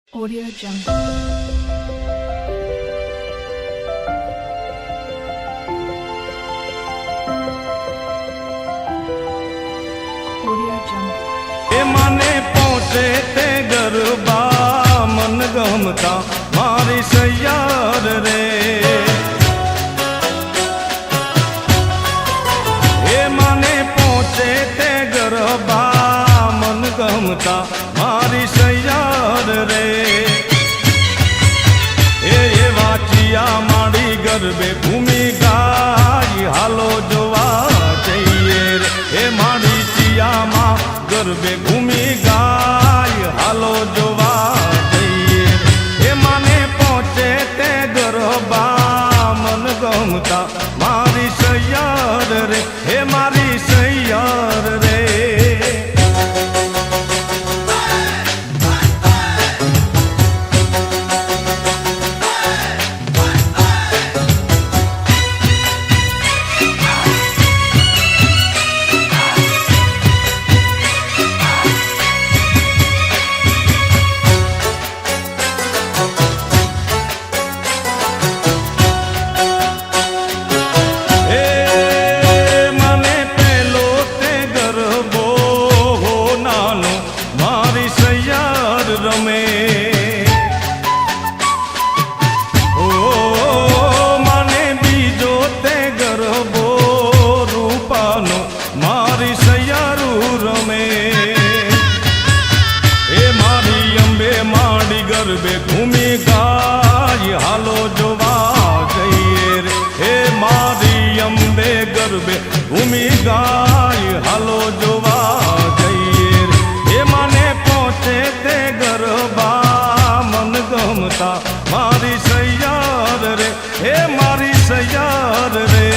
Audio Jungle. Audio Jungle. એ મને પહોંચે તે ગરબા મન ગમતા મારી સૈયાર રે એ મને પહોંચે તે ગરબા મન ગમતા મારી સૈયાર રે એ વાચિયા માડી ગરબે ભૂમિ ગાય હાલો જોવા જઈએ રે એ માડી ચિયામાં ગરબે ભૂમિ ગાય હાલો જોવા જઈએ એ મને પહોંચે તે ગરબા મન ગમતા મારી સૈયાર રે હે મારી સૈયાર રે ગરબે ભૂમિ ગાય હાલો જોવા જઈએ રે હે મારી અંબે ગરબે ભૂમિ ગાય હાલો જોવા જઈએ રે એ મને પહોંચે તે ગરબા મન ગમતા મારી સૈયાર રે હે મારી સૈયાર રે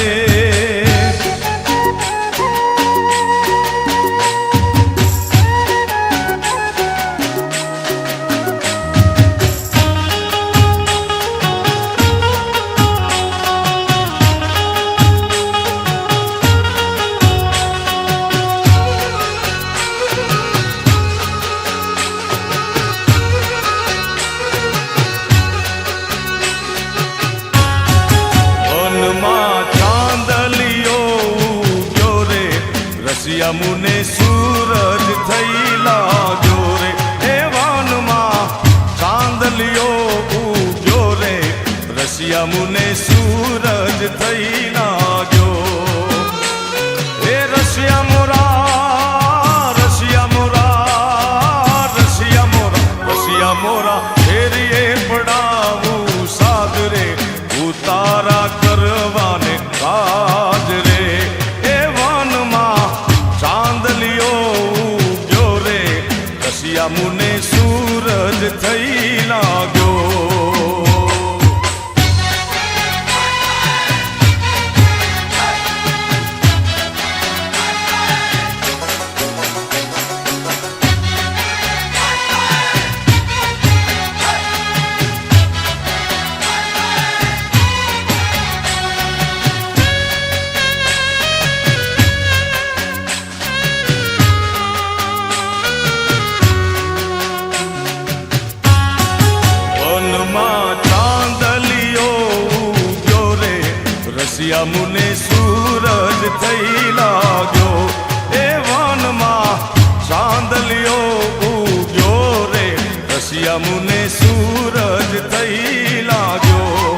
મુને સૂરજ થઈ લાગ્યો રે એ વાનમાં ચાંદલિયો ઉગ્યો રે રસિયા મુને સૂરજ થઈ લાગ્યો એ રસિયા મોરા રસિયા મોરા રસિયા મોરા રસિયા મોરા ફેરીએ પડાવું સાગરે ઉતારા કરવાને કાજ રે મુને સૂરજ થઈ લાગ્યો રસિયા મુને સૂરજ થઈ લાગ્યો એ વનમાં ચાંદલિયો ઉગ્યો રે રસિયા મુને સૂરજ થઈ લાગ્યો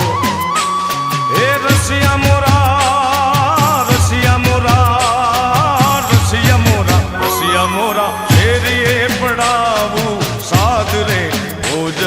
એ રસિયા મોરા રસિયા મોરા રસિયા મોરા રસિયા મોરા ફેરીએ પડાવું સાગરે ભોજ